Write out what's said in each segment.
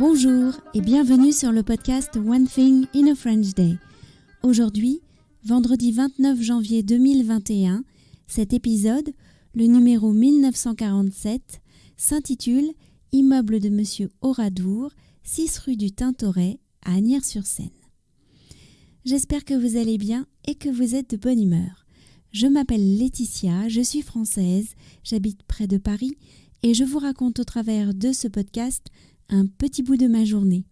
Bonjour et bienvenue sur le podcast One Thing in a French Day. Aujourd'hui, vendredi 29 janvier 2021, cet épisode, le numéro 1947, s'intitule « Immeuble de Monsieur Oradour, 6 rue du Tintoret, à Asnières-sur-Seine ». J'espère que vous allez bien et que vous êtes de bonne humeur. Je m'appelle Laetitia, je suis française, j'habite près de Paris et je vous raconte au travers de ce podcast un petit bout de ma journée.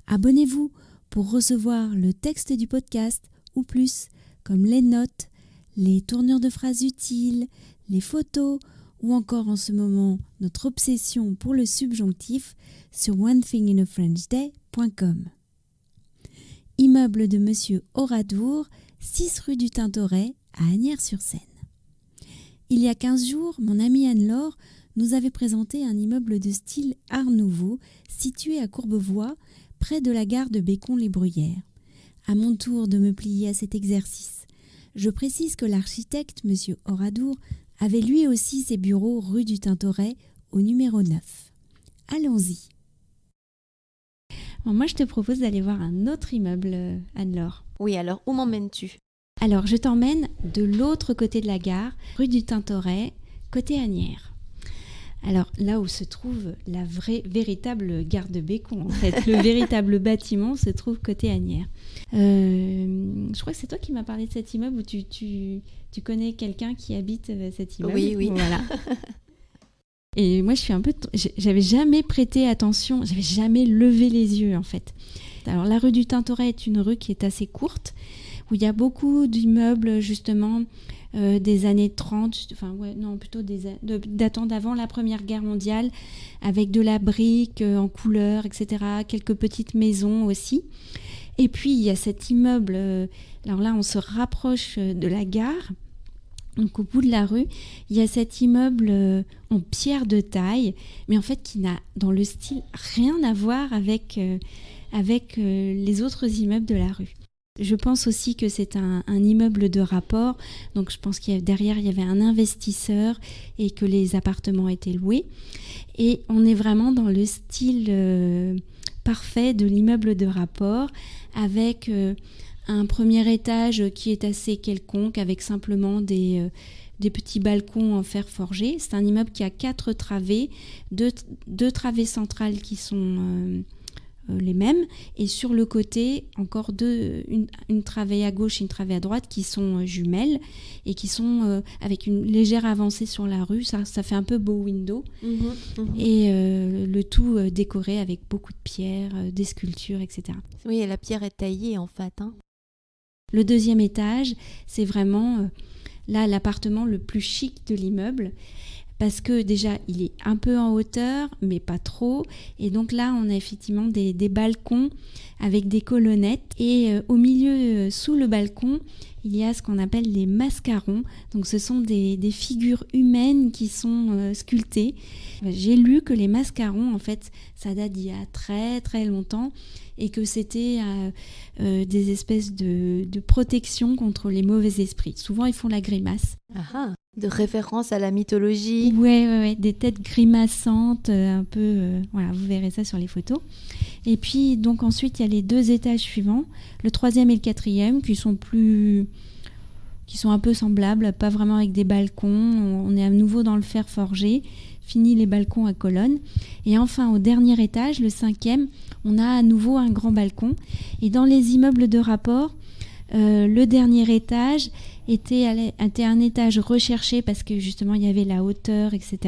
Abonnez-vous pour recevoir le texte du podcast ou plus, comme les notes, les tournures de phrases utiles, les photos ou encore en ce moment notre obsession pour le subjonctif sur onethinginafrenchday.com. Immeuble de Monsieur Oradour, 6 rue du Tintoret à Asnières-sur-Seine. Il y a 15 jours, mon amie Anne-Laure nous avait présenté un immeuble de style Art Nouveau situé à Courbevoie, près de la gare de Bécon-les-Bruyères. À mon tour de me plier à cet exercice. Je précise que l'architecte, M. Oradour, avait lui aussi ses bureaux rue du Tintoret, au numéro 9. Allons-y. Bon, moi, je te propose d'aller voir un autre immeuble, Anne-Laure. Oui, alors où m'emmènes-tu ? Alors, je t'emmène de l'autre côté de la gare, rue du Tintoret, côté Asnières. Alors, là où se trouve la véritable gare de Bécon, en fait, le véritable bâtiment se trouve côté Asnières. Je crois que c'est toi qui m'as parlé de cet immeuble, où tu connais quelqu'un qui habite cet immeuble. Oui. Voilà. Et moi, j'avais jamais prêté attention, j'avais jamais levé les yeux, en fait. Alors, la rue du Tintoret est une rue qui est assez courte, où il y a beaucoup d'immeubles, justement, des années 30, datant d'avant la Première Guerre mondiale, avec de la brique en couleur, etc., quelques petites maisons aussi. Et puis, il y a cet immeuble, alors là, on se rapproche de la gare, donc au bout de la rue, il y a cet immeuble en pierre de taille, mais en fait qui n'a, dans le style, rien à voir avec les autres immeubles de la rue. Je pense aussi que c'est un immeuble de rapport, donc je pense derrière il y avait un investisseur et que les appartements étaient loués. Et on est vraiment dans le style parfait de l'immeuble de rapport, avec un premier étage qui est assez quelconque, avec simplement des petits balcons en fer forgé. C'est un immeuble qui a 4 travées, deux travées centrales qui sont les mêmes, et sur le côté encore une travée à gauche et une travée à droite qui sont jumelles et qui sont avec une légère avancée sur la rue. Ça fait un peu beau window. Et le tout décoré avec beaucoup de pierres, des sculptures, etc. Oui, et la pierre est taillée en fait. Le deuxième étage, c'est vraiment là l'appartement le plus chic de l'immeuble, parce que déjà il est un peu en hauteur mais pas trop, et donc là on a effectivement des balcons avec des colonnettes, et au milieu, sous le balcon, il y a ce qu'on appelle les mascarons. Donc ce sont des figures humaines qui sont sculptées. J'ai lu que les mascarons, en fait, ça date d'il y a très très longtemps, et que c'était des espèces de protection contre les mauvais esprits. Souvent ils font la grimace. De référence à la mythologie. Ouais, des têtes grimaçantes, un peu, voilà, vous verrez ça sur les photos. Et puis donc ensuite il y a les 2 étages suivants, le 3e et le 4e, qui sont un peu semblables, pas vraiment avec des balcons. On est à nouveau dans le fer forgé, fini les balcons à colonnes. Et enfin au dernier étage, le 5e, on a à nouveau un grand balcon. Et dans les immeubles de rapport, le dernier étage était un étage recherché parce que justement il y avait la hauteur, etc.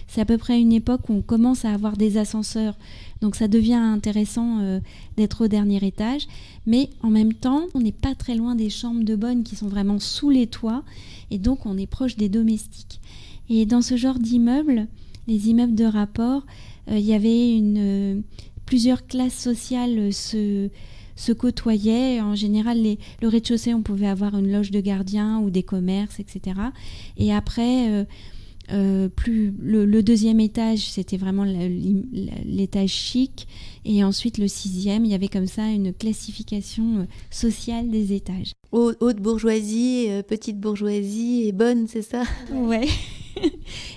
C'est à peu près une époque où on commence à avoir des ascenseurs, donc ça devient intéressant d'être au dernier étage, mais en même temps on n'est pas très loin des chambres de bonne qui sont vraiment sous les toits, et donc on est proche des domestiques. Et dans ce genre d'immeubles, les immeubles de rapport, il y avait plusieurs classes sociales se côtoyaient. En général, le rez-de-chaussée, on pouvait avoir une loge de gardien ou des commerces, etc. Et après, le 2e étage, c'était vraiment l'étage chic. Et ensuite, le 6e, il y avait comme ça une classification sociale des étages. Haute bourgeoisie, petite bourgeoisie et bonne, c'est ça ? Ouais.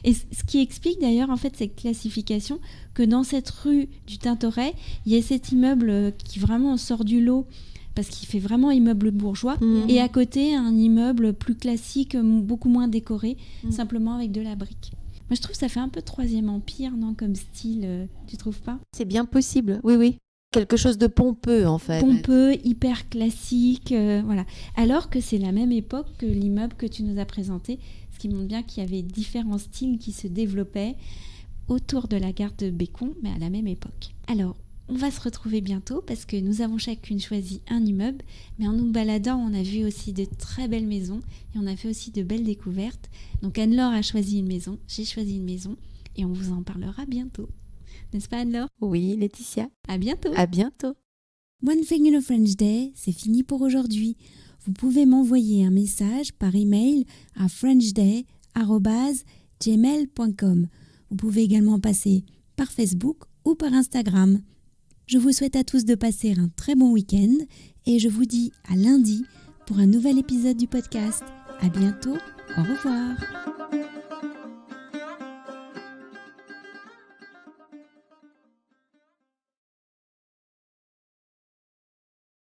Et ce qui explique d'ailleurs en fait cette classification, que dans cette rue du Tintoret, il y a cet immeuble qui vraiment sort du lot parce qu'il fait vraiment immeuble bourgeois, et à côté un immeuble plus classique, beaucoup moins décoré, simplement avec de la brique. Moi je trouve que ça fait un peu 3e Empire, non, comme style, tu trouves pas ? C'est bien possible, oui. Quelque chose de pompeux en fait. Pompeux, hyper classique, voilà. Alors que c'est la même époque que l'immeuble que tu nous as présenté, ce qui montre bien qu'il y avait différents styles qui se développaient autour de la gare de Bécon, mais à la même époque. Alors, on va se retrouver bientôt parce que nous avons chacune choisi un immeuble, mais en nous baladant, on a vu aussi de très belles maisons et on a fait aussi de belles découvertes. Donc Anne-Laure a choisi une maison, j'ai choisi une maison et on vous en parlera bientôt. N'est-ce pas Anne-Laure ? Oui, Laetitia. À bientôt. À bientôt. One Thing in a French Day, c'est fini pour aujourd'hui. Vous pouvez m'envoyer un message par email à frenchday@gmail.com. Vous pouvez également passer par Facebook ou par Instagram. Je vous souhaite à tous de passer un très bon week-end et je vous dis à lundi pour un nouvel épisode du podcast. À bientôt, au revoir.